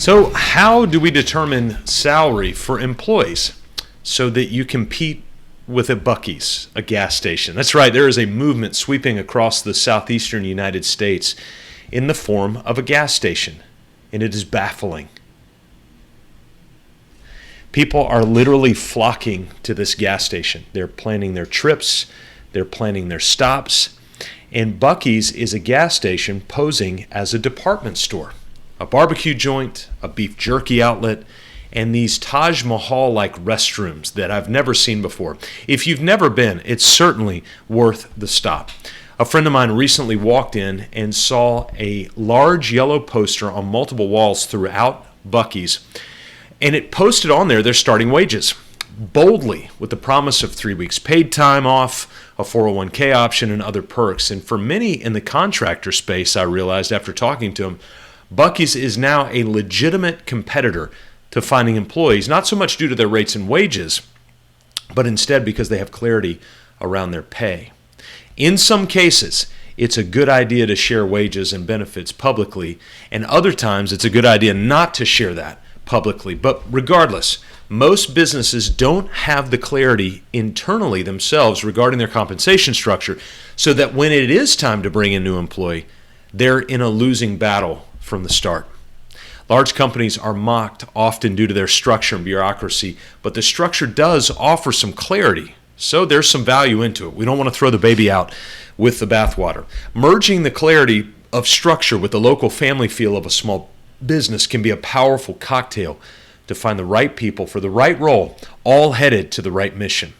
So how do we determine salary for employees so that you compete with a Buc-ee's, a gas station? That's right, there is a movement sweeping across the southeastern United States in the form of a gas station, and it is baffling. People are literally flocking to this gas station. They're planning their trips, they're planning their stops, and Buc-ee's is a gas station posing as a department store. A barbecue joint, a beef jerky outlet, and these taj-mahal-like restrooms that I've never seen before. If you've never been, it's certainly worth the stop. A friend of mine recently walked in and saw a large yellow poster on multiple walls throughout Buc-ee's, and it posted on there their starting wages, boldly, with the promise of 3 weeks paid time off, a 401k option, and other perks. And for many in the contractor space, I realized after talking to them, Buc-ee's is now a legitimate competitor to finding employees, not so much due to their rates and wages, but instead because they have clarity around their pay. In some cases, it's a good idea to share wages and benefits publicly, and other times it's a good idea not to share that publicly. But regardless, most businesses don't have the clarity internally themselves regarding their compensation structure, so that when it is time to bring in a new employee, they're in a losing battle from the start. Large companies are mocked often due to their structure and bureaucracy, but the structure does offer some clarity, so there's some value into it. We don't want to throw the baby out with the bathwater. Merging the clarity of structure with the local family feel of a small business can be a powerful cocktail to find the right people for the right role, all headed to the right mission.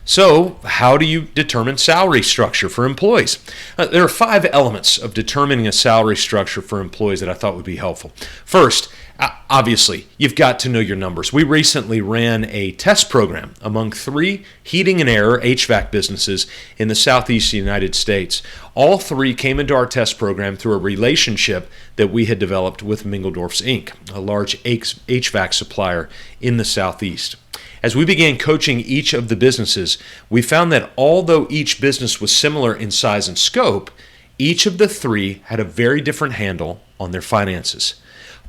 So, how do you determine salary structure for employees? There are 5 elements of determining a salary structure for employees that I thought would be helpful. First, obviously, you've got to know your numbers. We recently ran a test program among 3 heating and air HVAC businesses in the southeast United States. All 3 came into our test program through a relationship that we had developed with Mingledorff's Inc., a large HVAC supplier in the southeast. As we began coaching each of the businesses, we found that although each business was similar in size and scope, each of the 3 had a very different handle on their finances.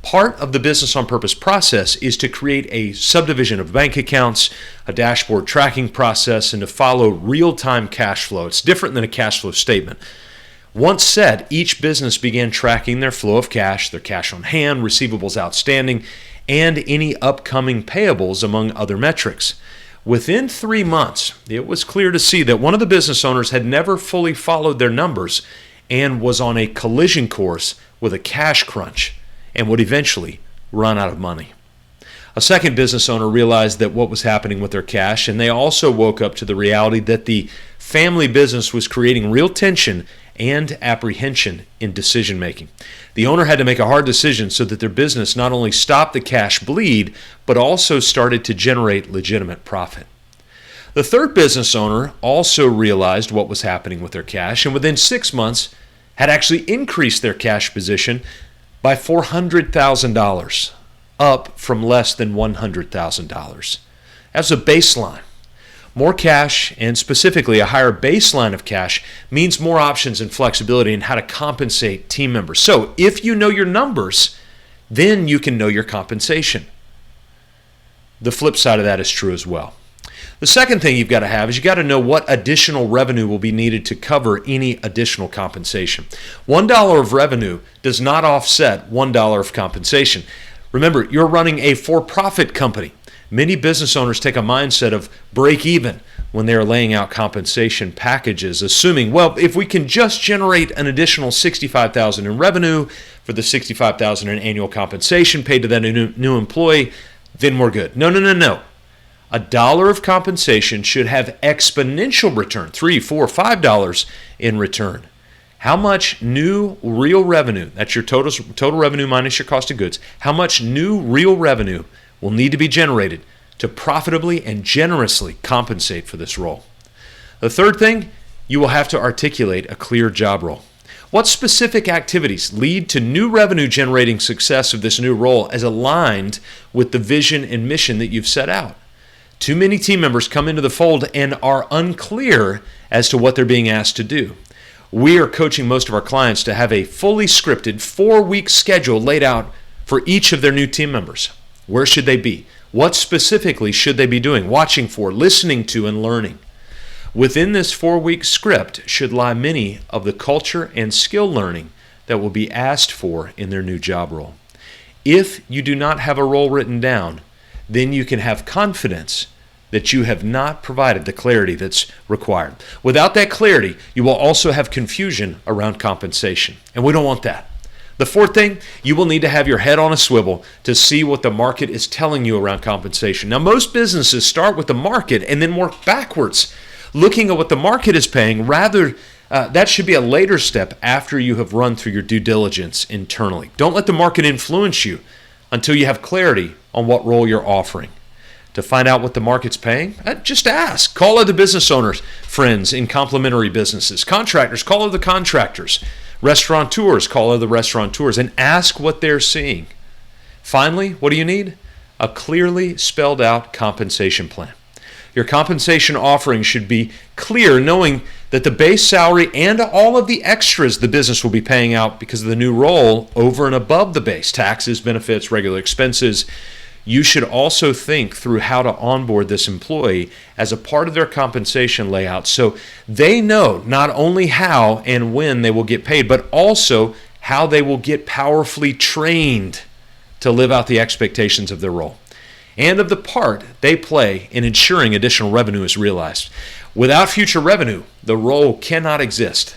Part of the business on purpose process is to create a subdivision of bank accounts, a dashboard tracking process, and to follow real-time cash flow. It's different than a cash flow statement. Once set, each business began tracking their flow of cash, their cash on hand, receivables outstanding, and any upcoming payables, among other metrics. Within 3 months, it was clear to see that one of the business owners had never fully followed their numbers and was on a collision course with a cash crunch and would eventually run out of money. A second business owner realized that what was happening with their cash, and they also woke up to the reality that the family business was creating real tension and apprehension in decision making. The owner had to make a hard decision so that their business not only stopped the cash bleed, but also started to generate legitimate profit. The third business owner also realized what was happening with their cash, and within 6 months had actually increased their cash position by $400,000, up from less than $100,000. That's a baseline. More cash, and specifically a higher baseline of cash, means more options and flexibility in how to compensate team members. So if you know your numbers, then you can know your compensation. The flip side of that is true as well. The second thing you've got to have is you've got to know what additional revenue will be needed to cover any additional compensation. $1 of revenue does not offset $1 of compensation. Remember, you're running a for-profit company. Many business owners take a mindset of break even when they are laying out compensation packages, assuming, well, if we can just generate an additional $65,000 in revenue for the $65,000 in annual compensation paid to that new employee, then we're good. No. $1 of compensation should have exponential return, $3, $4, $5 in return. How much new real revenue, that's your total revenue minus your cost of goods, how much new real revenue will need to be generated to profitably and generously compensate for this role? The third thing, you will have to articulate a clear job role. What specific activities lead to new revenue generating success of this new role as aligned with the vision and mission that you've set out? Too many team members come into the fold and are unclear as to what they're being asked to do. We are coaching most of our clients to have a fully scripted 4-week schedule laid out for each of their new team members. Where should they be? What specifically should they be doing, watching for, listening to, and learning? Within this 4-week script should lie many of the culture and skill learning that will be asked for in their new job role. If you do not have a role written down, then you can have confidence that you have not provided the clarity that's required. Without that clarity, you will also have confusion around compensation, and we don't want that. The fourth thing, you will need to have your head on a swivel to see what the market is telling you around compensation. Now, most businesses start with the market and then work backwards, looking at what the market is paying. That should be a later step after you have run through your due diligence internally. Don't let the market influence you until you have clarity on what role you're offering. To find out what the market's paying, just ask. Call other business owners, friends in complementary businesses. Contractors, call other contractors. Restaurateurs, call other restaurateurs and ask what they're seeing. Finally, what do you need? A clearly spelled out compensation plan. Your compensation offering should be clear, knowing that the base salary and all of the extras the business will be paying out because of the new role over and above the base, taxes, benefits, regular expenses. You should also think through how to onboard this employee as a part of their compensation layout so they know not only how and when they will get paid, but also how they will get powerfully trained to live out the expectations of their role and of the part they play in ensuring additional revenue is realized. Without future revenue, the role cannot exist.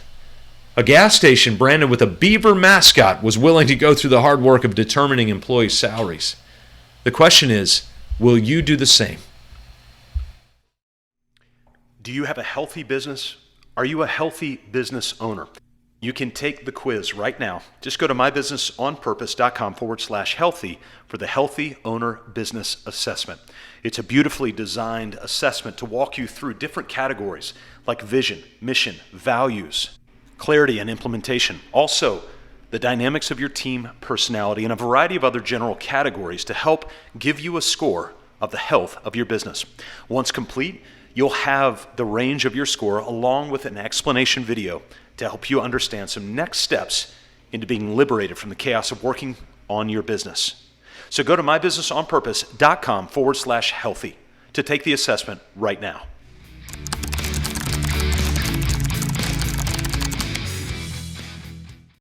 A gas station branded with a beaver mascot was willing to go through the hard work of determining employee salaries. The question is, will you do the same? Do you have a healthy business? Are you a healthy business owner? You can take the quiz right now. Just go to mybusinessonpurpose.com/healthy for the Healthy Owner Business Assessment. It's a beautifully designed assessment to walk you through different categories like vision, mission, values, clarity, and implementation. Also, the dynamics of your team, personality, and a variety of other general categories to help give you a score of the health of your business. Once complete, you'll have the range of your score along with an explanation video to help you understand some next steps into being liberated from the chaos of working on your business. So go to mybusinessonpurpose.com/healthy to take the assessment right now.